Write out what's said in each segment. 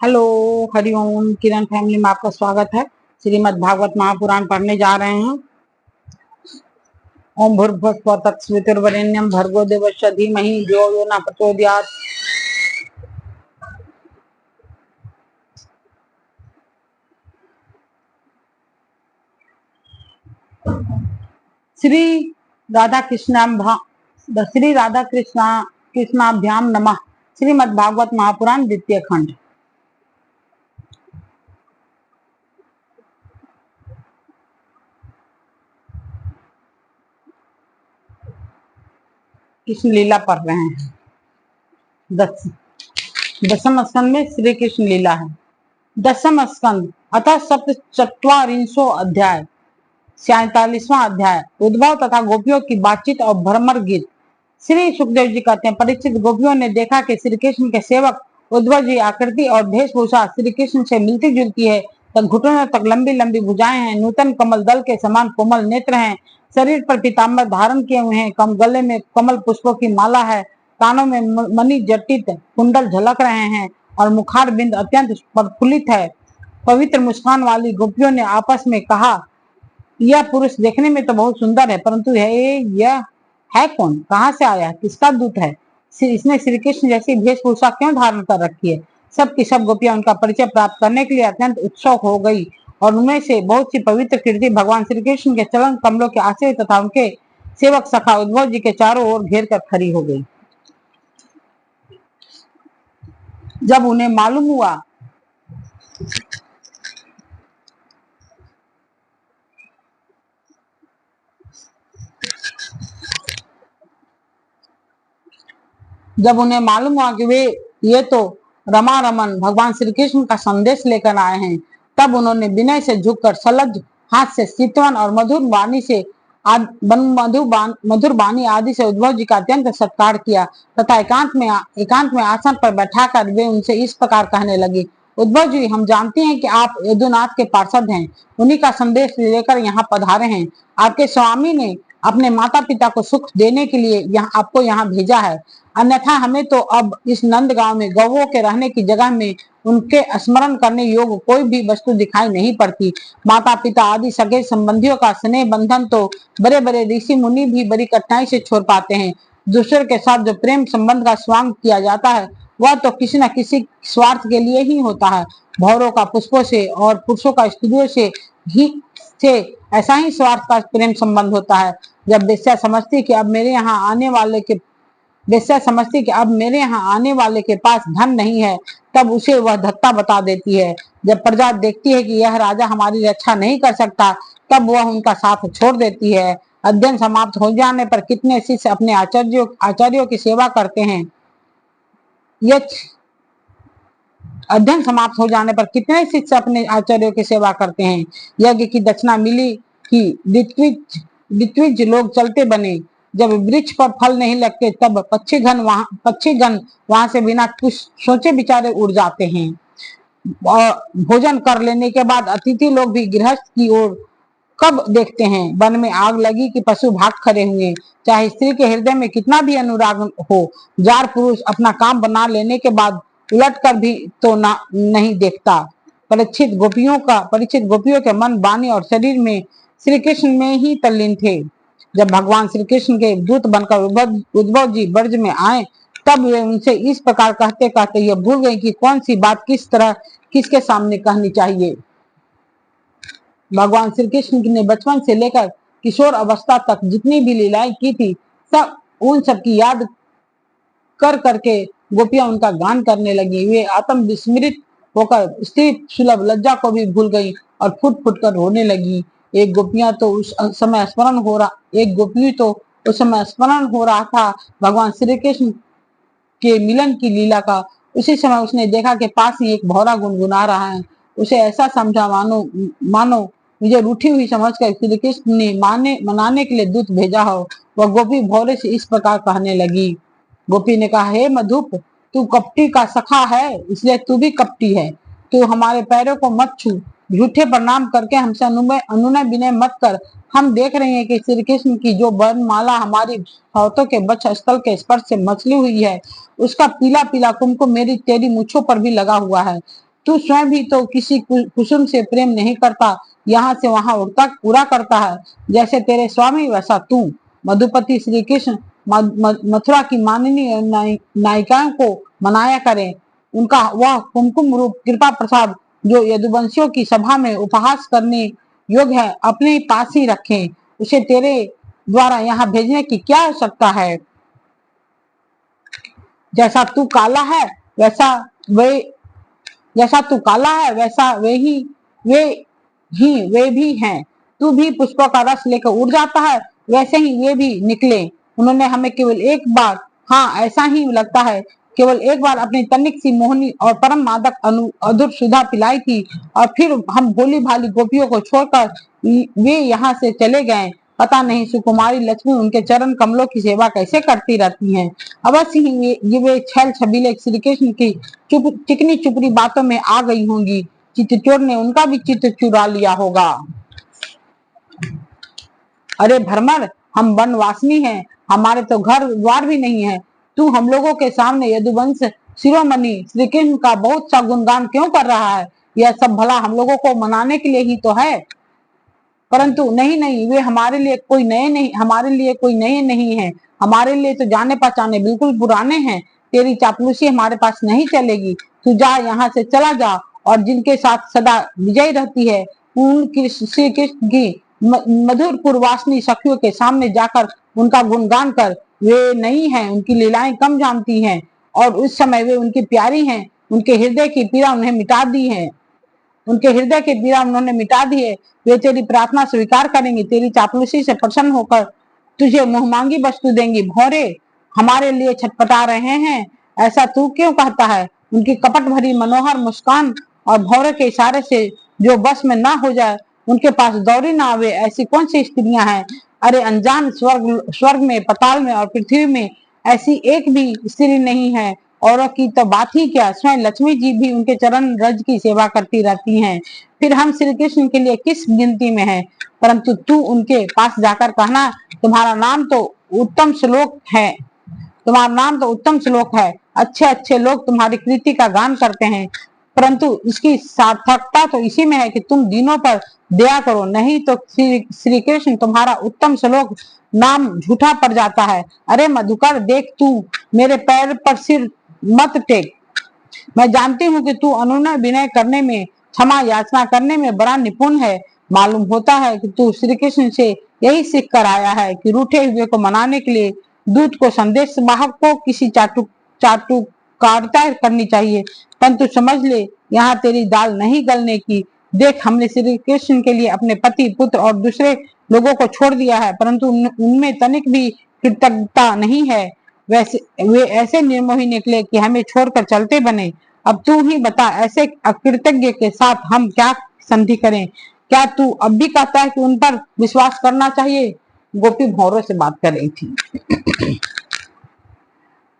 Hello, Hariom. किरण family में आपका स्वागत है। श्रीमद् भागवत महापुराण पढ़ने जा रहे हैं। ओम भूर्भुवः स्वः तत्सवितुर्वरेण्यं भर्गो देवस्य धीमहि धियो यो न प्रचोदयात्। श्री राधा कृष्णाभ्याम नमः। श्रीमद् भागवत महापुराण द्वितीय खंड। कृष्ण लीला पढ़ रहे हैं। दसम स्कंद में श्री कृष्ण लीला है। दसम स्कंद अतः सप्तचत्वारिंशो अध्याय 47वां अध्याय उद्भव तथा गोपियों की बातचीत और भ्रमर गीत। श्री सुखदेव जी कहते हैं, परीक्षित, गोपियों ने देखा कि श्री कृष्ण के सेवक उद्भव जी आकृति और वेशभूषा श्री कृष्ण से मिलती जुलती है। तब घुटनों तक लंबी लंबी भुजाएं हैं, नूतन कमल दल के समान कोमल नेत्र हैं, शरीर पर पीताम्बर धारण किए हुए हैं, कम गले में कमल पुष्पों की माला है, कानों में मणि जटित कुंडल झलक रहे हैं और मुखार बिंद अत्यंत प्रफुल्लित है। पवित्र मुस्कान वाली गोपियों ने आपस में कहा, यह पुरुष देखने में तो बहुत सुंदर है, परंतु यह है कौन? कहाँ से आया है? किसका दूत है? इसने श्री कृष्ण जैसी वेशभूषा क्यों धारण कर रखी है? सब की सब गोपियां उनका परिचय प्राप्त करने के लिए अत्यंत उत्सुक हो गई और उनमें से बहुत सी पवित्र कीर्ति भगवान श्री कृष्ण के चरण कमलों के आश्रय तथा उनके सेवक सखा उद्भव जी के चारों ओर घेर कर खड़ी हो गई। जब उन्हें मालूम हुआ कि ये तो रमा रमन भगवान श्री कृष्ण का संदेश लेकर आए हैं, तब उन्होंने विनय से झुककर सलज हाथ से चितवन और मधुर वाणी आदि से उद्भव जी का अत्यंत सत्कार किया तथा एकांत में आसन पर बैठाकर वे उनसे इस प्रकार कहने लगी, उद्भव जी, हम जानते हैं कि आप यदुनाथ के पार्षद हैं, उन्हीं का संदेश लेकर यहाँ पधारे हैं। आपके स्वामी ने अपने माता पिता को सुख देने के लिए आपको यहाँ भेजा है, अन्यथा हमें तो अब इस नंद गांव में गौवों के रहने की जगह में उनके स्मरण करने योग्य कोई भी वस्तु दिखाई नहीं पड़ती। माता पिता आदि सगे संबंधियों का स्नेह बंधन तो बड़े बड़े ऋषि मुनि भी बड़ी कठिनाई से छोड़ पाते हैं। दूसरे के साथ जो प्रेम संबंध का स्वांग किया जाता है वह तो किसी न किसी स्वार्थ के लिए ही होता है। भौरों का पुष्पों से और पुरुषों का स्त्रियों से ऐसा ही स्वार्थ का प्रेम संबंध होता है। जब वेश्या समझती कि अब मेरे यहाँ आने वाले के पास धन नहीं है, तब उसे वह धत्ता बता देती है। जब प्रजा देखती है कि यह राजा हमारी रक्षा नहीं कर सकता, तब वह उनका साथ छोड़ देती है। अध्ययन समाप्त हो जाने पर कितने शिष्य अपने आचार्यों की सेवा करते हैं। अध्ययन समाप्त हो जाने पर कितने शिष्य अपने आचार्यों की सेवा करते हैं। यज्ञ की दक्षिणा मिली कि ऋत्विज लोग चलते बने। जब वृक्ष पर फल नहीं लगते, तब पक्षीगण वहां से बिना कुछ सोचे विचारे उड़ जाते हैं। और भोजन कर लेने के बाद अतिथि लोग भी गृहस्थ की ओर कब देखते हैं। वन में आग लगी कि पशु भाग खड़े हुए। चाहे स्त्री के हृदय में कितना भी अनुराग हो, जार पुरुष अपना काम बना लेने के बाद उलट कर भी तो नहीं देखता। परीक्षित गोपियों के मन, वाणी और शरीर में श्री कृष्ण में ही तल्लीन थे। जब भगवान श्री कृष्ण के दूत बनकर उद्भव जी ब्रज में आए, तब वे उनसे इस प्रकार कहते कहते ये भूल गए कि कौन सी बात किस तरह किसके सामने कहनी चाहिए। भगवान श्री कृष्ण ने बचपन से लेकर किशोर अवस्था तक जितनी भी लीलाएं की थी, उन सब की याद कर करके गोपियां उनका गान करने लगी। वे आत्म विस्मृत होकर स्त्री सुलभ लज्जा को भी भूल गई और फुट फुट कर रोने लगी। एक गोपी तो उस समय स्मरण हो रहा था भगवान श्री कृष्ण के मिलन की लीला का। उसी समय उसने देखा कि पास ही एक भौरा गुनगुना रहा है। उसे ऐसा समझा मानो मुझे रूठी हुई समझकर श्री कृष्ण ने मनाने के लिए दूत भेजा हो। वह गोपी भौरे से इस प्रकार कहने लगी। गोपी ने कहा, हे मधुप, तू कपटी का सखा है, इसलिए तू भी कपटी है। तू हमारे पैरों को मत छू, झूठे प्रणाम करके हमसे अनुनय विनय मत कर। हम देख रहे हैं कि श्री कृष्ण की जो वर्णमाला हमारी हाथों के वक्ष स्थल के स्पर्श से मचली हुई है, उसका पीला पीला कुमकुम तेरी मूछों पर भी लगा हुआ है। तू स्वयं भी तो किसी कुसुम से प्रेम नहीं करता, यहाँ से वहां उड़ता पूरा करता है। जैसे तेरे स्वामी वैसा तू। मधुपति श्री कृष्ण मथुरा की माननीय नायिकाओं को मनाया करें। उनका वह कुमकुम रूप कृपा प्रसाद जो यदुवंशियों की सभा में उपहास करने योग्य है, अपने पास ही रखें। उसे तेरे द्वारा यहाँ भेजने की क्या आवश्यकता है? जैसा तू काला है वैसा वे जैसा तू काला है वैसा वे भी हैं। तू भी पुष्पों का रस लेकर उड़ जाता है, वैसे ही वे भी निकले। उन्होंने हमें केवल एक बार, हाँ ऐसा ही लगता है, केवल एक बार अपनी तनिक सी मोहनी और परम मादक अधुर सुधा पिलाई थी, और फिर हम भोली भाली गोपियों को छोड़कर वे यहाँ से चले गए। पता नहीं सुकुमारी लक्ष्मी उनके चरण कमलों की सेवा कैसे करती रहती हैं। अवश्य ही वे छल छबीले श्री कृष्ण की चिकनी चुपड़ी बातों में आ गई होंगी। चित्तचोर ने उनका भी चित्त चुरा लिया होगा। अरे भ्रमर, हम वनवासिनी हैं, हमारे तो घर द्वार भी नहीं है। तू हम लोगों के सामने यदुवंश शिरोमणि श्री कृष्ण का बहुत सा गुणगान क्यों कर रहा है? यह सब भला हम लोगों को मनाने के लिए ही तो है। परंतु नहीं नहीं, वे हमारे लिए कोई नए नहीं है। हमारे लिए तो जाने पहचाने बिल्कुल पुराने हैं। तेरी चापलूसी हमारे पास नहीं चलेगी। तू जा, यहाँ से चला जा, और जिनके साथ सदा विजय रहती है उन श्री कृष्ण की मधुर पूर्वासनी सखियों के सामने जाकर उनका गुणगान कर। वे नहीं है, उनकी लीलाएं कम जानती हैं, और उस समय वे उनकी प्यारी हैं। उनके हृदय की पीड़ा उन्हें मिटा दी है उनके हृदय के पीड़ा उन्होंने मिटा दी है। वे तेरी प्रार्थना स्वीकार करेंगे, तेरी चापलूसी से प्रसन्न होकर तुझे मुहमांगी वस्तु देंगी। भौरे, हमारे लिए छटपटा रहे हैं, ऐसा तू क्यों कहता है? उनकी कपट भरी मनोहर मुस्कान और भौरे के इशारे से जो बस में ना हो जाए, उनके पास दौड़ी ना आवे, ऐसी कौन सी स्त्रियां हैं? अरे अनजान, स्वर्ग में, पताल में और पृथ्वी में ऐसी एक भी स्त्री नहीं है। औरों की तो बात ही क्या, स्वयं लक्ष्मी जी भी उनके चरण रज की सेवा करती रहती हैं। फिर हम श्री कृष्ण के लिए किस गिनती में हैं? परंतु तू उनके पास जाकर कहना, तुम्हारा नाम तो उत्तम श्लोक है। अच्छे अच्छे लोग तुम्हारी कृति का गान करते हैं, परंतु इसकी सार्थकता तो इसी में है कि तुम दीनों पर दया करो, नहीं तो श्री कृष्ण तुम्हारा उत्तम श्लोक नाम झूठा पड़ जाता है। अरे मधुकर, देख, तू मेरे पैर पर सिर मत टेक। मैं जानती हूँ कि तू अनुनय विनय करने में, क्षमा याचना करने में बड़ा निपुण है। मालूम होता है कि तू श्री कृष्ण से यही सीख कर आया है कि रूठे हुए को मनाने के लिए दूत को संदेश वाहक को किसी चाटुकारिता करनी चाहिए। परंतु समझ ले, यहाँ तेरी दाल नहीं गलने की। देख, हमने श्री कृष्ण के लिए अपने पति, पुत्र और दूसरे लोगों को छोड़ दिया है, परंतु उनमें तनिक भी कृतज्ञता नहीं है। वे ऐसे निर्मोही निकले कि हमें छोड़कर चलते बने। अब तू ही बता, ऐसे अकृतज्ञ के साथ हम क्या संधि करें? क्या तू अब भी कहता है कि उन पर विश्वास करना चाहिए? गोपी भौरों से बात कर रही थी।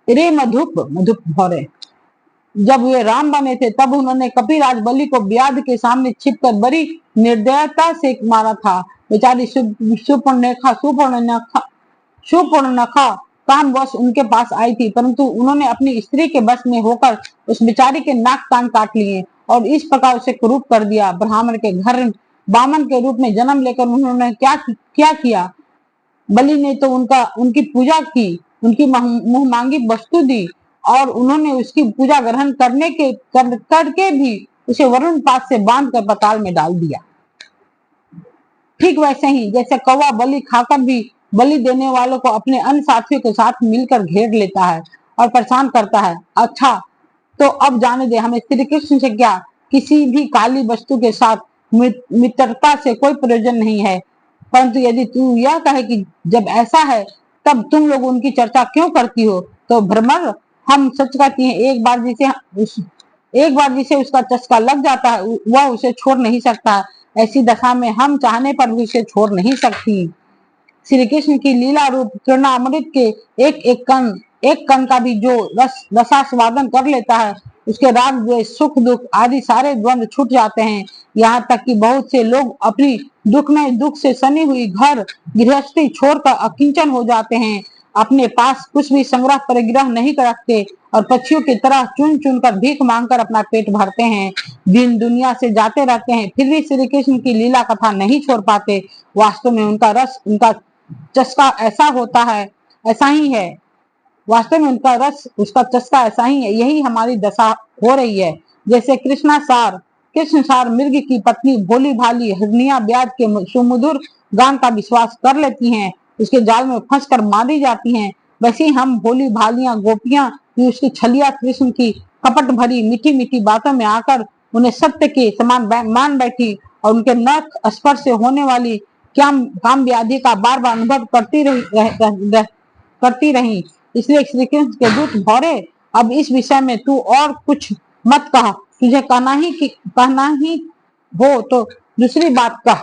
रे मधुप भौरे, जब वे राम बने थे तब उन्होंने कपिराज बलि को व्याध के सामने छिपकर बड़ी निर्दयता से मारा था। बेचारी सुपर्णखा काम बस उनके पास आई थी, परंतु उन्होंने अपनी स्त्री के बस में होकर उस बेचारी के नाक कान काट लिए और इस प्रकार उसे क्रूर कर दिया। ब्राह्मण के घर बामन के रूप में जन्म लेकर उन्होंने क्या किया? बलि ने तो उनकी पूजा की, उनकी मुंह मांगी वस्तु दी, और उन्होंने उसकी पूजा ग्रहण करके भी उसे वरुण पास से बांध कर पताल में डाल दिया। ठीक वैसे ही जैसे कौवा बलि खाकर भी बलि देने वालों को अपने अन्य साथियों के साथ मिलकर घेर लेता है और परेशान करता है। अच्छा, तो अब जाने दे, हमें श्री कृष्ण से क्या, किसी भी काली वस्तु के साथ मित्रता से कोई प्रयोजन नहीं है। परंतु यदि तू यह कहे कि जब ऐसा है तब तुम लोग उनकी चर्चा क्यों करती हो, तो भ्रमर, हम सच कहती हैं, एक बार जिसे उसका चस्का लग जाता है वह उसे छोड़ नहीं सकता। ऐसी दशा में हम चाहने पर भी उसे छोड़ नहीं सकती। श्री कृष्ण की लीला रूप कृष्णामृत के एक कण का भी जो रसास्वादन कर लेता है, उसके राग द्वेष, सुख दुख आदि सारे द्वंद्व छूट जाते हैं। यहाँ तक कि बहुत से लोग अपनी दुख से सनी हुई घर गृहस्थी छोड़कर अकिंचन हो जाते हैं, अपने पास कुछ भी संग्रह परिग्रह नहीं रखते और पक्षियों की तरह चुन चुन कर भीख मांगकर अपना पेट भरते हैं, दिन दुनिया से जाते रहते हैं, फिर भी श्री कृष्ण की लीला कथा नहीं छोड़ पाते। वास्तव में उनका रस, उनका चस्का ऐसा होता है, ऐसा ही है। वास्तव में उनका रस, उसका चस्का ऐसा ही है। यही हमारी दशा हो रही है। जैसे कृष्ण सार मृग की पत्नी भोली भाली हिरनिया ब्याज के सुमधुर गान का विश्वास कर लेती हैं, उसके जाल में फंस कर मारी जाती हैं, वैसे ही हम भोली भालियां गोपियां भी उसकी छलिया कृष्ण की कपट भरी मीठी मीठी बातों में आकर उन्हें सत्य के समान मान बैठी और उनके नख स्पर्श से होने वाली क्या काम व्याधि का बार बार अनुभव करती रही। इसलिए श्री कृष्ण के दूत भौरे, अब इस विषय में तू और कुछ मत कह, तुझे कहना ही हो तो दूसरी बात कह।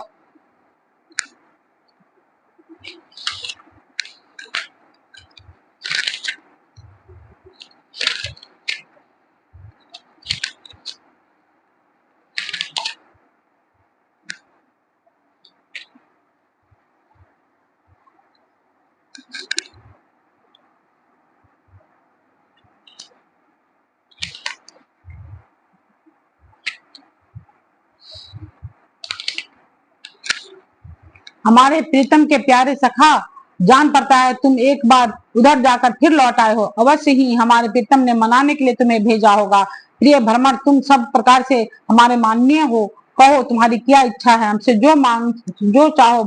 हमारे प्रीतम के प्यारे सखा, जान पड़ता है तुम एक बार उधर जाकर फिर लौट आए हो। अवश्य ही हमारे प्रीतम ने मनाने के लिए तुम्हें भेजा होगा। प्रिय भ्रमर, तुम सब प्रकार से हमारे माननीय हो। कहो तुम्हारी क्या इच्छा है, हमसे जो चाहो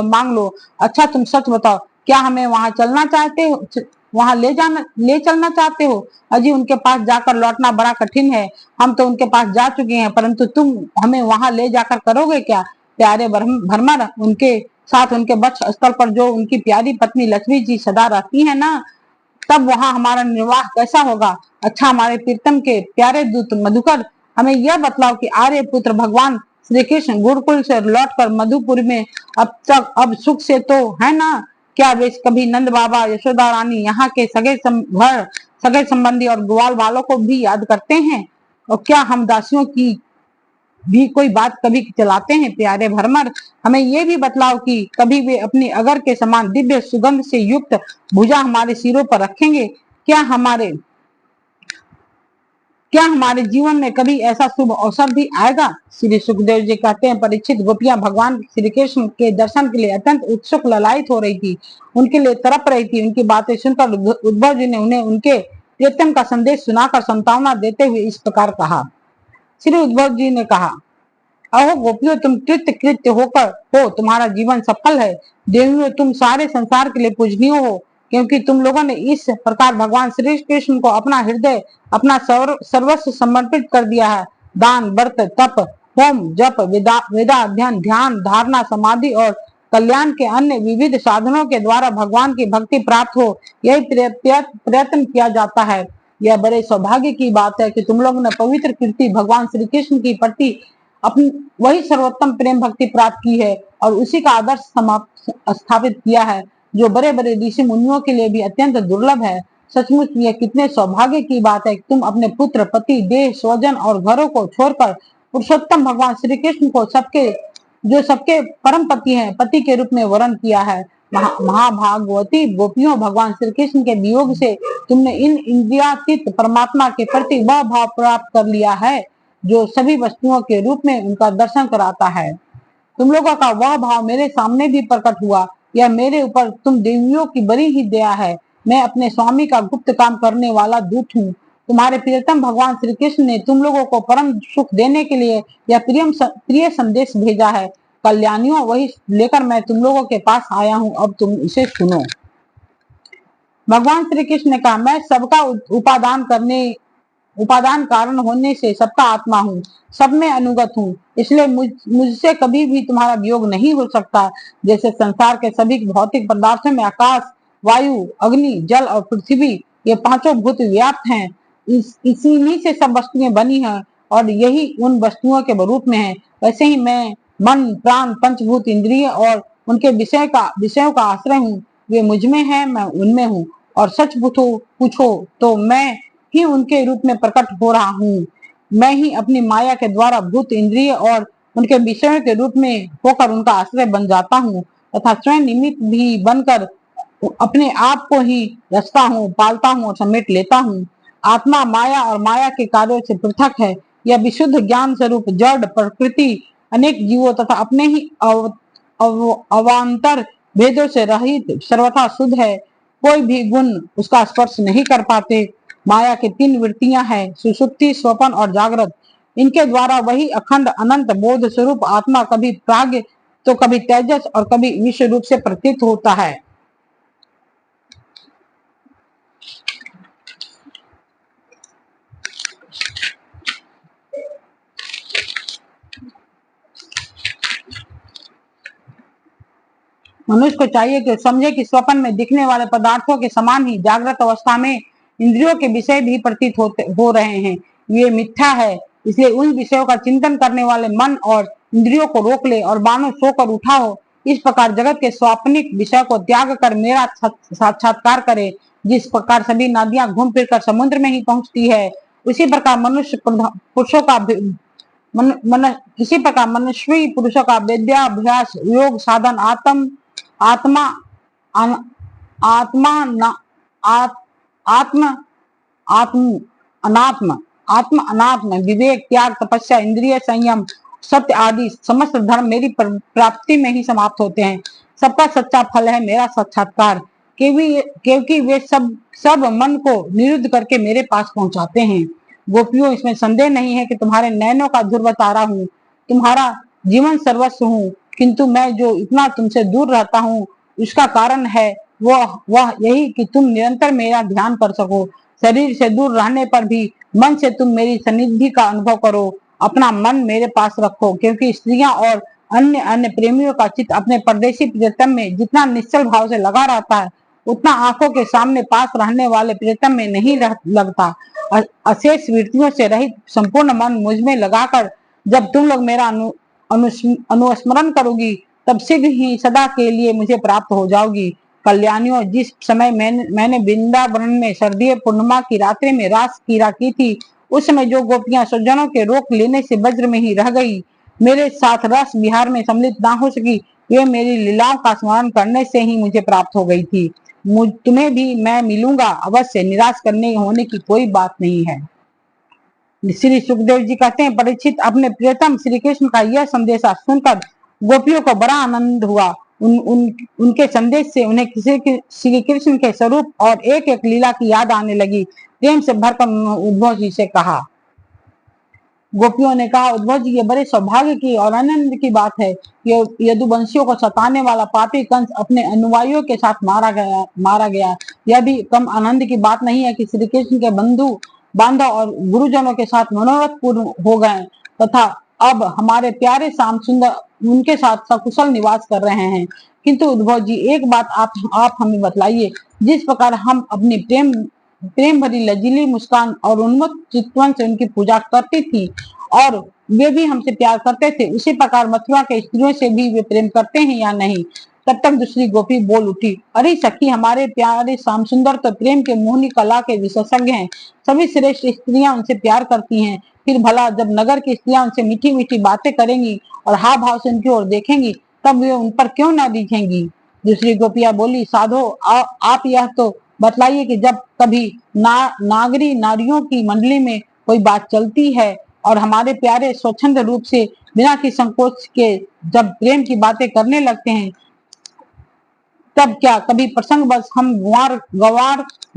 मांग लो। अच्छा तुम सच बताओ, क्या हमें वहां चलना चाहते हो, वहां ले चलना चाहते हो? अजी उनके पास जाकर लौटना बड़ा कठिन है। हम तो उनके पास जा चुके हैं, परंतु तुम हमें वहां ले जाकर करोगे क्या? प्यारे भरमर, उनके साथ उनके वक्ष स्थल पर जो उनकी प्यारी पत्नी लक्ष्मी जी सदा रहती है ना, तब वहां हमारा निर्वाह कैसा होगा? अच्छा हमारे प्रीतम के प्यारे दूत मधुकर, हमें यह बतलाओ कि आर्य पुत्र भगवान श्री कृष्ण गुरुकुल से लौटकर मधुपुर में अब सुख से तो है ना? क्या वे कभी नंद बाबा, यशोदा रानी, यहाँ के सगे संबंधी और ग्वाल वालों को भी याद करते हैं? और क्या हम दासियों की भी कोई बात कभी चलाते हैं? प्यारे भरमर, हमें ये भी बतलाओ कि कभी वे अपनी अगर के समान दिव्य सुगंध से युक्त भुजा हमारे सिरों पर रखेंगे? क्या हमारे जीवन में कभी ऐसा शुभ अवसर भी आएगा? श्री सुखदेव जी कहते हैं, परीक्षित, गोपियां भगवान श्री कृष्ण के दर्शन के लिए अत्यंत उत्सुक ललायित हो रही थी, उनके लिए तड़प रही थी। उनकी बातें सुनकर उद्धव जी ने उन्हें उनके प्रीतम का संदेश सुनाकर सांत्वना देते हुए इस प्रकार कहा। श्री उद्धव जी ने कहा, अहो गोपियों, तुम कृत्य होकर हो, तुम्हारा जीवन सफल है। देवियों, तुम सारे संसार के लिए पूजनीय हो, क्योंकि तुम लोगों ने इस प्रकार भगवान श्री कृष्ण को अपना हृदय, अपना सर्वस्व समर्पित कर दिया है। दान, व्रत, तप, होम, जप, वेदा अध्ययन, ध्यान, धारणा, समाधि और कल्याण के अन्य विविध साधनों के द्वारा भगवान की भक्ति प्राप्त हो, यही प्रयत्न किया जाता है। यह बड़े सौभाग्य की बात है कि तुम लोगों ने पवित्र कीर्ति भगवान श्री कृष्ण की प्रति अपनी वही सर्वोत्तम प्रेम भक्ति प्राप्त की है और उसी का आदर्श स्थापित किया है, जो बड़े बड़े ऋषि मुनियों के लिए भी अत्यंत दुर्लभ है। सचमुच यह कितने सौभाग्य की बात है कि तुम अपने पुत्र, पति, देह, स्वजन और घरों को छोड़कर पुरुषोत्तम भगवान श्री कृष्ण को सबके परम पति हैं, पति के रूप में वर्ण किया है। महाभागवती गोपियों, भगवान श्री कृष्ण के वियोग से तुमने इन इंद्रियातीत परमात्मा के प्रति वह भाव प्राप्त कर लिया है जो सभी वस्तुओं के रूप में उनका दर्शन कराता है। तुम लोगों का वह भाव मेरे सामने भी प्रकट हुआ। यह मेरे ऊपर तुम देवियों की बड़ी ही दया है। मैं अपने स्वामी का गुप्त काम करने वाला दूत हूँ। तुम्हारे प्रियतम भगवान श्री कृष्ण ने तुम लोगों को परम सुख देने के लिए यह प्रिय संदेश भेजा है। कल्याणियों, वही लेकर मैं तुम लोगों के पास आया हूँ, अब तुम इसे सुनो। भगवान श्री कृष्ण ने कहा, मैं सबका उपादान कारण होने से सबका आत्मा हूँ, सब में अनुगत हूँ, इसलिए मुझसे कभी भी तुम्हारा वियोग नहीं हो सकता। जैसे संसार के सभी भौतिक पदार्थों में आकाश, वायु, अग्नि, जल और पृथ्वी, ये पांचों भूत व्याप्त हैं, इसी से सब वस्तुएं बनी हैं और यही उन वस्तुओं के रूप में है, वैसे ही मैं मन, प्राण, पंचभूत, इंद्रिय और उनके विषयों का आश्रय हूँ। वे मुझ में है, मैं उनमें हूँ, और सच पूछो तो मैं ही उनके रूप में प्रकट हो रहा हूँ। मैं ही अपनी माया के द्वारा भूत, इंद्रिय और उनके विषयों के रूप में होकर उनका आश्रय बन जाता हूँ तथा स्वयं निमित्त भी बनकर अपने आप को ही रचता हूँ, पालता हूँ और समेट लेता हूँ। आत्मा माया और माया के कार्यों से पृथक है। यह विशुद्ध ज्ञान स्वरूप जड़ प्रकृति अनेक जीवों तथा अपने ही अवान्तर भेदों से रहित सर्वथा शुद्ध है। कोई भी गुण उसका स्पर्श नहीं कर पाते। माया के तीन वृत्तियां हैं, सुषुप्ति, स्वपन और जागृत। इनके द्वारा वही अखंड अनंत बोध स्वरूप आत्मा कभी प्राग्ञ तो कभी तेजस और कभी विश्व रूप से प्रतीत होता है। मनुष्य को चाहिए कि समझे कि स्वप्न में दिखने वाले पदार्थों के समान ही जागृत अवस्था में इंद्रियों के विषय भी प्रतीत हो रहे हैं। ये मिथ्या है, इसलिए उन विषयों का चिंतन करने वाले मन और इंद्रियों को रोक ले और मानो सोकर उठा हो। इस प्रकार जगत के स्वाप्निक विषय को त्याग कर मेरा साक्षात्कार करे। जिस प्रकार सभी नदियां घूम फिर कर समुद्र में ही पहुंचती है, उसी प्रकार मनुष्य पुरुषों का इसी प्रकार मनुष्य पुरुषों का विद्याभ्यास योग साधन आत्मा आत्मा न, आत्म आत्म अनात्म आत्म अनात्म विवेक त्याग तपस्या इंद्रिय संयम सत्य आदि समस्त धर्म मेरी प्राप्ति में ही समाप्त होते हैं। सबका सच्चा फल है मेरा साक्षात्कार, क्योंकि वे सब मन को निरुद्ध करके मेरे पास पहुंचाते हैं। गोपियों, इसमें संदेह नहीं है कि तुम्हारे नयनों का ध्रुव तारा हूँ, तुम्हारा जीवन सर्वस्व हूँ, किंतु मैं जो इतना तुमसे दूर रहता हूँ उसका कारण है वह यही कि तुम निरंतर मेरा ध्यान कर सको। शरीर से दूर रहने पर भी मन से तुम मेरी सन्निधि का अनुभव करो। अपना मन मेरे पास रखो, क्योंकि स्त्रियां और अन्य अन्य प्रेमियों का चित्त अपने परदेशी प्रियतम में जितना निश्चल भाव से लगा रहता है, उतना आंखों के सामने पास रहने वाले प्रियतम में नहीं लगता। अशेष वृत्तियों से रहित संपूर्ण मन मुझ में लगाकर जब तुम लोग मेरा अनुस्मरण करोगी, तब शीघ्र ही सदा के लिए मुझे प्राप्त हो जाओगी। कल्याणियों, जिस समय मैंने वृंदावन में सर्दी पूर्णिमा की रात्रि में रास क्रीड़ा की थी, उस समय जो गोपियां स्वजनों के रोक लेने से वज्र में ही रह गई, मेरे साथ रस विहार में सम्मिलित ना हो सकी, वे मेरी लीलाओं का स्मरण करने से ही मुझे प्राप्त हो गई थी। तुम्हें भी मैं मिलूंगा अवश्य, निराश करने होने की कोई बात नहीं है। श्री सुखदेव जी कहते हैं, परीक्षित, अपने प्रियतम श्री कृष्ण का यह संदेशा सुनकर गोपियों को बड़ा आनंद हुआ। उनके संदेश से उन्हें श्री कृष्ण के स्वरूप और एक एक लीला की याद आने लगी। प्रेम से भरकर उद्धव जी से कहा, गोपियों ने कहा, उद्धव जी, ये बड़े सौभाग्य की और आनंद की बात है कि यदुवंशियों को सताने वाला पापी कंस अपने अनुयायियों के साथ मारा गया। यह भी कम आनंद की बात नहीं है कि श्री कृष्ण के बंधु बांधव और गुरुजनों के साथ मनोरथ पूर्ण हो गए तथा अब हमारे प्यारे श्याम सुंदर उनके साथ सकुशल निवास कर रहे हैं। किंतु उद्धव जी, एक बात आप हमें बतलाइए, जिस प्रकार हम अपनी प्रेम भरी लजीली मुस्कान और उन्मत्त चितवन से उनकी पूजा करती थी और वे भी हमसे प्यार करते थे, उसी प्रकार मथुरा के स्त्रियों से भी वे प्रेम करते हैं या नहीं? तब तक दूसरी गोपी बोल उठी, अरे सखी, हमारे प्यारे श्याम सुंदर तो प्रेम के मोहनी कला के विशेषज्ञ हैं। सभी श्रेष्ठ स्त्रियां उनसे प्यार करती हैं। फिर भला जब नगर की स्त्रियां उनसे मीठी मीठी बातें करेंगी और हाव भाव से उनकी ओर देखेंगी, तब वे उन पर क्यों न रिझेंगी? दूसरी गोपियां बोली, साधो, आप यह तो बतलाइए कि जब कभी नागरी नारियों की मंडली में कोई बात चलती है और हमारे प्यारे स्वच्छंद रूप से बिना किसी संकोच के जब प्रेम की बातें करने लगते हैं, तब क्या कभी प्रसंग बस हम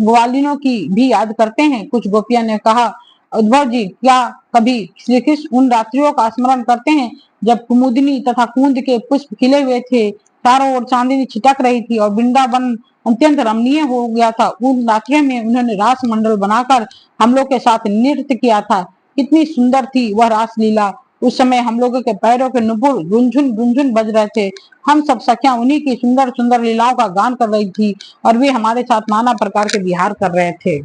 ग्वालिनों की भी याद करते हैं? कुछ गोपियां ने कहा, उद्धव जी, क्या कभी श्री कृष्ण उन रात्रियों का स्मरण करते हैं जब कुमुदिनी तथा कुंद के पुष्प खिले हुए थे, चारों ओर चांदनी छिटक रही थी और वृंदावन अत्यंत रमणीय हो गया था? उन रात्रियों में उन्होंने रास मंडल बनाकर हम लोग के साथ नृत्य किया था। कितनी सुंदर थी वह रासलीला। उस समय हम लोगों के पैरों के नुपुर गुंझुन गुंझुन बज रहे थे। हम सब सखियां उन्हीं की सुंदर सुंदर लीलाओं का गान कर रही थी और वे हमारे साथ नाना प्रकार के विहार कर रहे थे।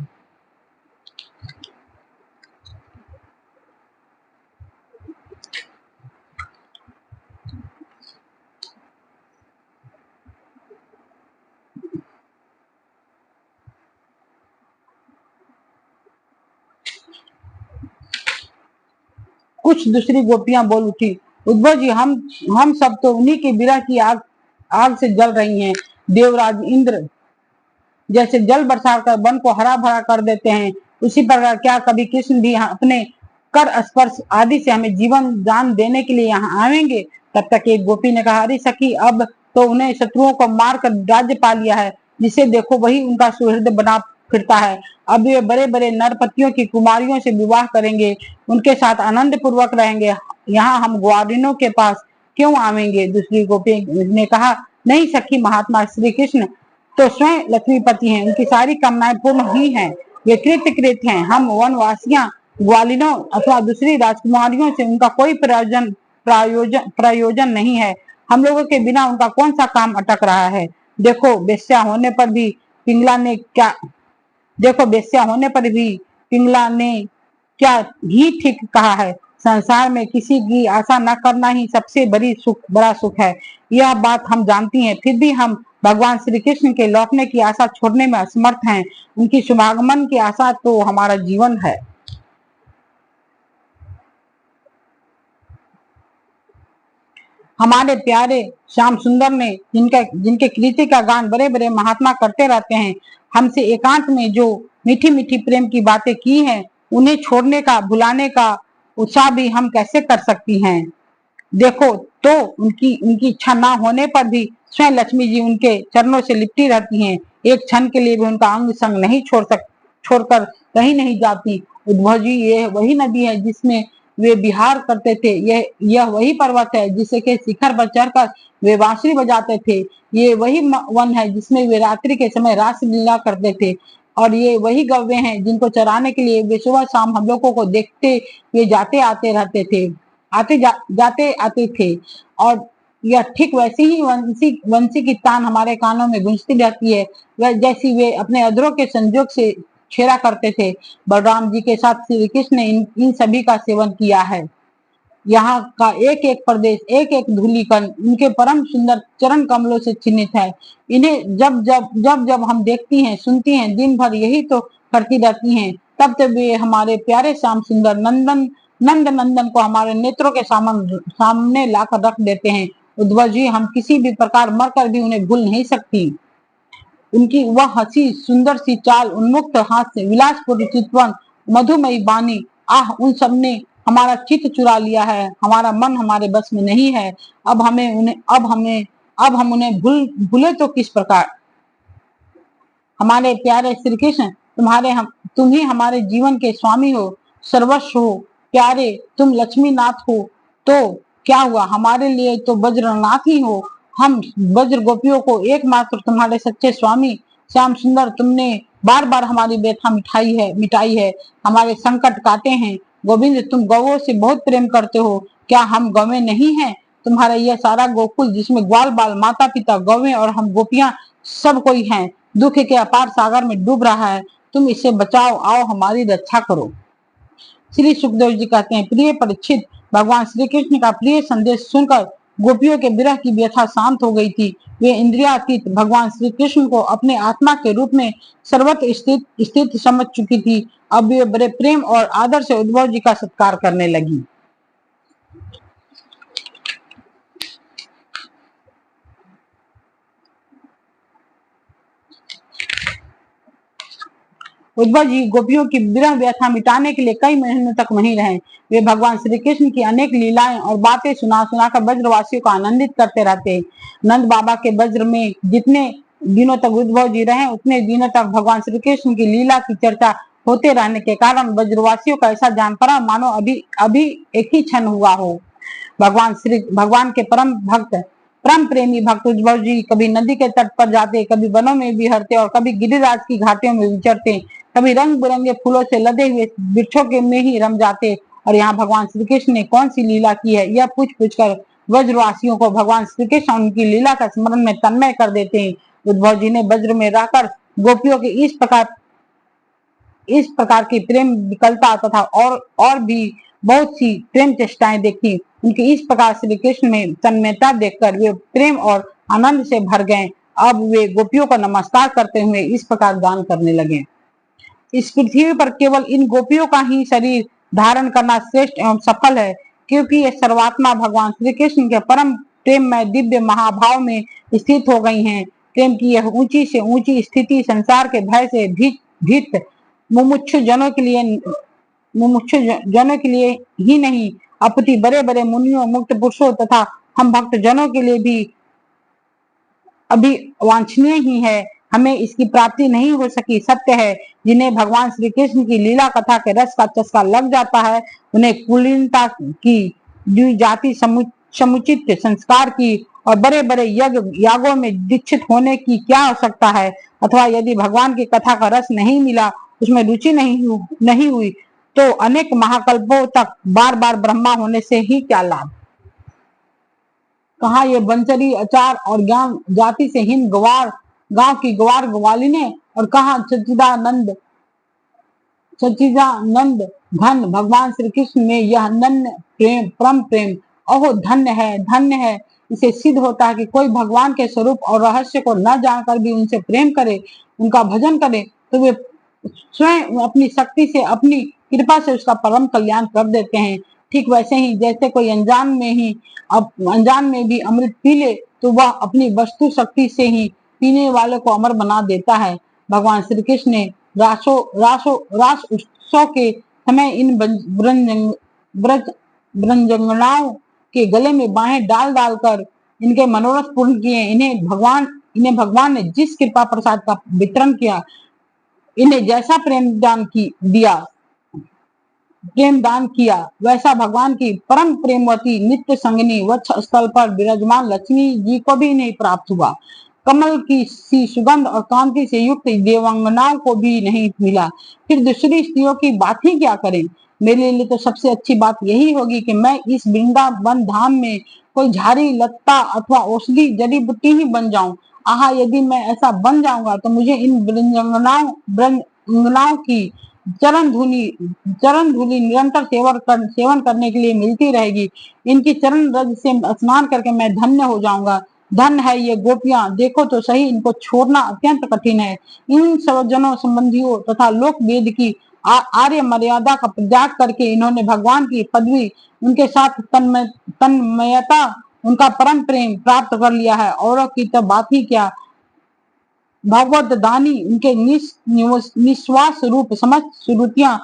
कुछ दूसरी गोपियां बोल उठी, उद्धव जी, हम सब तो उन्हीं की विरह की आग से जल रही हैं। देवराज इंद्र जैसे जल बरसा कर वन को हरा भरा कर देते हैं, उसी प्रकार क्या कभी कृष्ण भी अपने कर स्पर्श आदि से हमें जीवन दान देने के लिए यहाँ आवेंगे? तब तक एक गोपी ने कहा, अरे सखी, अब तो उन्हें शत्रुओं को मारकर राज्य पा लिया है, जिसे देखो वही उनका सुहृद बना फिरता है। अब वे बड़े बड़े नरपतियों की कुमारियों से विवाह करेंगे, उनके साथ आनंद पूर्वक रहेंगे, यहाँ हम ग्वारिनों के पास क्यों आवेंगे? दूसरी गोपी ने कहा, नहीं सखी, महात्मा श्री कृष्ण तो स्वयं लक्ष्मीपति हैं, उनकी सारी कामनाएं पूर्ण हुई हैं, वे कृत हैं। हम वनवासियां ग्वालिनों अथवा दूसरी राजकुमारियों से उनका कोई प्रयोजन नहीं है। हम लोगों के बिना उनका कौन सा काम अटक रहा है? देखो बेश्या होने पर भी पिंगला ने क्या देखो बेश्या होने पर भी पिंगला ने क्या ही ठीक कहा है। संसार में किसी की आशा न करना ही सबसे बड़ा सुख है। यह बात हम जानती हैं, फिर भी हम भगवान श्री कृष्ण के लौटने की आशा छोड़ने में असमर्थ हैं। उनकी शुभागमन की आशा तो हमारा जीवन है। हमारे प्यारे श्याम सुंदर ने जिनके कृति का गान बड़े बड़े महात्मा करते रहते हैं, हमसे एकांत में जो मीठी मीठी प्रेम की बातें की हैं, उन्हें छोड़ने का, भुलाने का उत्साह भी हम कैसे कर सकती हैं? देखो तो उनकी उनकी इच्छा ना होने पर भी स्वयं लक्ष्मी जी उनके चरणों से लिपटी रहती हैं, एक क्षण के लिए भी उनका अंग संग नहीं छोड़कर कहीं नहीं जाती। उद्धव जी, ये वही नदी है जिसमें वे विहार करते थे, यह वही पर्वत है जिसे के शिखर पर चढ़कर वे बांसुरी बजाते थे, ये वही वन है जिसमें वे रात्रि के समय रास लीला करते थे, और ये वही गव्वे हैं जिनको चराने के लिए वे सुबह शाम हम लोगों को देखते वे जाते आते रहते थे, जाते आते थे। और यह ठीक वैसी ही वंशी की तान हमारे कानों में गूंजती रहती है, वह जैसी वे अपने अधरों के संजोग से छेड़ा करते थे। बलराम जी के साथ श्री कृष्ण ने इन सभी का सेवन किया है। यहाँ का एक एक प्रदेश, एक एक धूलिकण इनके परम सुंदर चरण कमलों से चिन्हित है। इन्हें जब हम देखती हैं, सुनती हैं, दिन भर यही तो करती रहती हैं, तब वे हमारे प्यारे श्याम सुंदर नंद नंदन को हमारे नेत्रों के सामने लाकर रख देते हैं। उद्धव जी, हम किसी भी प्रकार मरकर भी उन्हें भूल नहीं सकती। उनकी वह हंसी, सुंदर सी चाल, उन्मुक्त हास्य, विलासपूर्ण चितवन, मधुमयी बानी, आह, उन सब ने हमारा चित्त चुरा लिया है। हमारा मन हमारे बस में नहीं है। अब हम उन्हें भूले तो किस प्रकार? हमारे प्यारे श्री कृष्ण, तुम ही हमारे जीवन के स्वामी हो, सर्वस्व हो। प्यारे, तुम लक्ष्मी नाथ हो तो क्या हुआ, हमारे लिए तो वज्रनाथ ही हो। हम वज्र गोपियों को एकमात्र तुम्हारे सच्चे स्वामी श्याम सुंदर, तुमने बार बार हमारी व्यथा मिटाई है, हमारे संकट काटे हैं। गोविंद, तुम गौओं से बहुत प्रेम करते हो, क्या हम गौवें नहीं हैं? तुम्हारा यह सारा गोकुल जिसमें ग्वाल बाल, माता पिता, गौवें और हम गोपियां सब कोई हैं, दुख के अपार सागर में डूब रहा है। तुम इसे बचाओ, आओ हमारी रक्षा करो। श्री सुखदेव जी कहते हैं, प्रिय परीक्षित, भगवान श्री कृष्ण का प्रिय संदेश सुनकर गोपियों के विरह की व्यथा शांत हो गई थी। वे इंद्रियातीत भगवान श्री कृष्ण को अपने आत्मा के रूप में सर्वत्र स्थित समझ चुकी थी। अब वे बड़े प्रेम और आदर से उद्धव जी का सत्कार करने लगी। उद्धव जी गोपियों की विरह व्यथा मिटाने के लिए कई महीनों तक वहीं रहे। वे भगवान श्री कृष्ण की अनेक लीलाएं और बातें सुनाकर ब्रजवासियों को आनंदित करते रहते। नंद बाबा के ब्रज में जितने दिनों तक उद्धव जी रहे, उतने दिनों तक भगवान श्री कृष्ण की लीला की चर्चा होते रहने के कारण ब्रजवासियों का ऐसा जान पड़ा मानो अभी एक ही क्षण हुआ हो। भगवान के परम प्रेमी भक्त उद्धव जी कभी नदी के तट पर जाते, कभी वनों में विहरते और कभी गिरिराज की घाटियों में विचरते, कभी रंग बिरंगे फूलों से लदे हुए वृक्षों के में ही रम जाते। और यहाँ भगवान श्री कृष्ण ने कौन सी लीला की है, यह पूछ कर ब्रजवासियों को भगवान श्री कृष्ण उनकी लीला का स्मरण में तन्मय कर देते हैं। उद्धव जी ने ब्रज में रहकर गोपियों के इस प्रकार की प्रेम विकलता तथा और भी बहुत सी प्रेम चेष्टाएं देखी। उनकी इस प्रकार श्री कृष्ण में तन्मयता देखकर वे प्रेम और आनंद से भर गए। अब वे गोपियों को नमस्कार करते हुए इस प्रकार गान करने लगे। इस पृथ्वी पर केवल इन गोपियों का ही शरीर धारण करना श्रेष्ठ एवं सफल है, क्योंकि ये सर्वात्मा भगवान श्री कृष्ण के परम प्रेम में दिव्य महाभाव में स्थित हो गई हैं। प्रेम की यह ऊंची से ऊंची स्थिति संसार के भय से भीत मुमुक्षु जनों के लिए ही नहीं अपितु बड़े बड़े मुनियों, मुक्त पुरुषों तथा हम भक्त जनों के लिए भी अभी वांछनीय ही है। हमें इसकी प्राप्ति नहीं हो सकी। सत्य है, जिन्हें भगवान श्री कृष्ण की लीला कथा के रस का चस्का लग जाता है, उन्हें कुलीनता की, जाति समुचित संस्कार की और बड़े बड़े यागों में दीक्षित होने की क्या आवश्यकता है। अथवा यदि भगवान की कथा का रस नहीं मिला, उसमें रुचि नहीं हुई, तो अनेक महाकल्पों तक बार बार ब्रह्मा होने से ही क्या लाभ। कहा ये बंसरी अचार और ज्ञान जाति से हीन गवार, गांव की गवार ग्वालिने, और कहा सच्चिदानंद धन भगवान श्री कृष्ण में यह नन्य प्रेम, परम प्रेम। ओहो धन्य है। इसे सिद्ध होता है कि कोई भगवान के स्वरूप और रहस्य को न जानकर भी उनसे प्रेम करे, उनका भजन करे, तो वे स्वयं अपनी शक्ति से, अपनी कृपा से उसका परम कल्याण कर देते हैं। ठीक वैसे ही जैसे कोई अनजान में भी अमृत पी ले, तो वह अपनी वस्तु शक्ति से ही पीने वाले को अमर बना देता है। भगवान श्री कृष्ण ने रास उत्सव के समय इन ब्रजंगनाओं के गले में बाहें डाल डालकर इनके मनोरथ पूर्ण किए। इन्हें भगवान ने जिस कृपा प्रसाद का वितरण किया, इन्हें जैसा प्रेम दान किया, वैसा भगवान की परम प्रेमवती नित्य संगिनी वत्स स्थल पर विराजमान लक्ष्मी जी को भी नहीं प्राप्त हुआ। कमल की सी सुगंध और कांति से युक्त देवांगनाओं को भी नहीं मिला। फिर दूसरी स्त्रियों की बात ही क्या करें। मेरे लिए तो सबसे अच्छी बात यही होगी कि मैं इस वृंदावन धाम में कोई झाड़ी लत्ता अथवा औषधि जड़ी बूटी ही बन जाऊं। आहा, यदि मैं ऐसा बन जाऊंगा तो मुझे इन वृंदावनाओं की चरण धूलि निरंतर सेवन करने के लिए मिलती रहेगी। इनकी चरण रज से स्नान करके मैं धन्य हो जाऊंगा। धन है ये गोपियां, देखो तो सही, इनको छोड़ना अत्यंत कठिन है। इन स्वजनों संबंधियों तथा लोक वेद की आर्य मर्यादा का त्याग करके इन्होंने भगवान की पदवी, उनके साथ तन्मयता, उनका परम प्रेम प्राप्त कर लिया है। औरों की तो बात ही क्या, भगवत दानी उनके निश्वास रूप समस्त श्रुतियां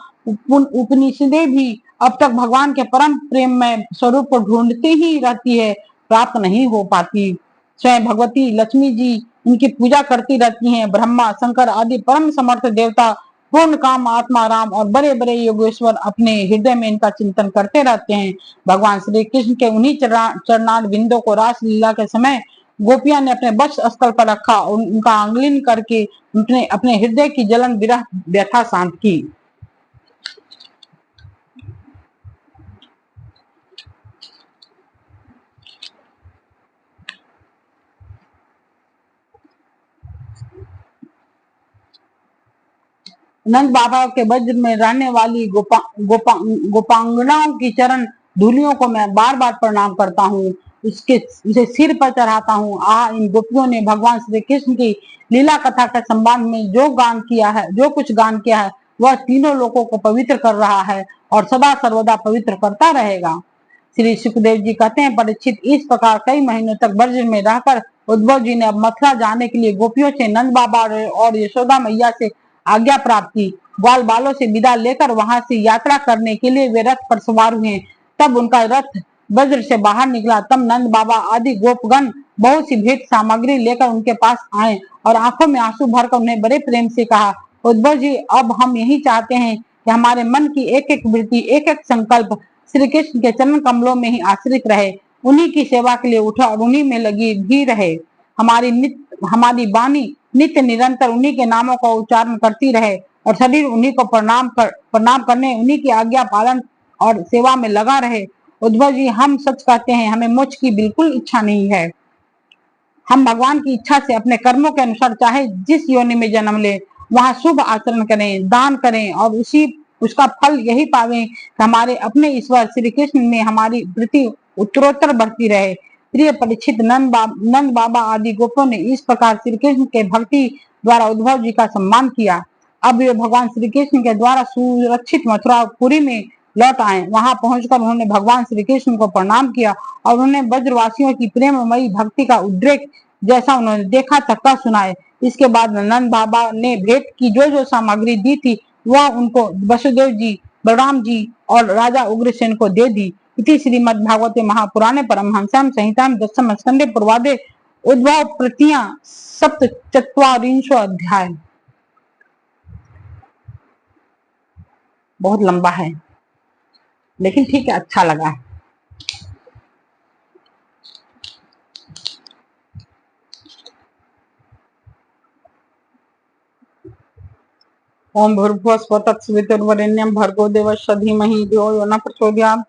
उपनिषदें भी अब तक भगवान के परम प्रेम में स्वरूप को ढूंढती ही रहती है, प्राप्त नहीं हो पाती। स्वयं भगवती लक्ष्मी जी उनकी पूजा करती रहती हैं। ब्रह्मा शंकर आदि परम समर्थ देवता, पूर्ण काम आत्मा राम और बड़े बड़े योगेश्वर अपने हृदय में इनका चिंतन करते रहते हैं। भगवान श्री कृष्ण के उन्हीं चरणार बिंदों को रास लीला के समय गोपियां ने अपने वक्ष स्थल पर रखा और उनका आंगलिन करके अपने हृदय की जलन विरह व्यथा शांत की। नंद बाबा के वज्र में रहने वाली गोपांगनाओं की चरण धूलियों को मैं बार बार प्रणाम करता हूँ, उसे सिर पर चढ़ाता हूँ। इन गोपियों ने भगवान श्री कृष्ण की लीला कथा के संबंध में जो कुछ गान किया है, वह तीनों लोगों को पवित्र कर रहा है और सदा सर्वदा पवित्र करता रहेगा। श्री सुखदेव जी कहते हैं, परीक्षित, इस प्रकार कई महीनों तक ब्रज में रहकर उद्धव जी ने अब मथुरा जाने के लिए गोपियों से, नंद बाबा और यशोदा मैया से आज्ञा प्राप्त की। ग्वाल बालों से विदा लेकर वहां से यात्रा करने के लिए वे रथ पर सवार हुए। तब उनका रथ ब्रज से बाहर निकला। तब नंद बाबा आदि गोपगण बहुत सी भेंट सामग्री लेकर उनके पास आए और आंखों में आंसू भरकर उन्हें बड़े प्रेम से कहा, उद्धव जी, अब हम यही चाहते हैं कि हमारे मन की एक एक वृत्ति, एक एक संकल्प श्री कृष्ण के चरण कमलों में ही आश्रित रहे, उन्हीं की सेवा के लिए उठा और उन्हीं में लगी भी रहे। हमारी वाणी नित्य निरंतर उन्हीं के नामों का उच्चारण करती रहे और शरीर उन्हीं को प्रणाम करने, उन्हीं की आज्ञा पालन और सेवा में लगा रहे। उद्धव जी, हम सच कहते हैं, हमें मोक्ष की बिल्कुल इच्छा नहीं है। हम भगवान की इच्छा से अपने कर्मों के अनुसार चाहे जिस योनि में जन्म ले, वहां शुभ आचरण करें, दान करें और उसका फल यही पावे कि हमारे अपने ईश्वर श्री कृष्ण में हमारी वृत्ति उत्तरोत्तर बढ़ती रहे। प्रिय परीक्षित, नंद बाबा आदि गोपों ने इस प्रकार श्री कृष्ण के भक्ति द्वारा उद्धव जी का सम्मान किया। अब वे भगवान श्री कृष्ण के द्वारा सुरक्षित मथुरापुरी में लौट आए। वहां पहुंचकर उन्होंने भगवान श्री कृष्ण को प्रणाम किया और उन्हें ब्रजवासियों की प्रेममयी भक्ति का उद्रेक जैसा उन्होंने देखा तक्का सुनाए। इसके बाद नंद बाबा ने भेंट की जो सामग्री दी थी, वह उनको वसुदेव जी, बलराम जी और राजा उग्रसेन को दे दी। इति श्रीमद्भागवते महापुराणे परमहंस्यां संहितायां दशम स्कंदे पूर्वादे उद्भव प्रतीया सप्तचत्वारिंशो अध्याय। बहुत लंबा है, लेकिन ठीक है, अच्छा लगा। ओम भूर्भुवः स्वः तत्सवितुर्वरेण्यं भर्गो देवस्य धीमहि धियो यो न प्रचोदयात्।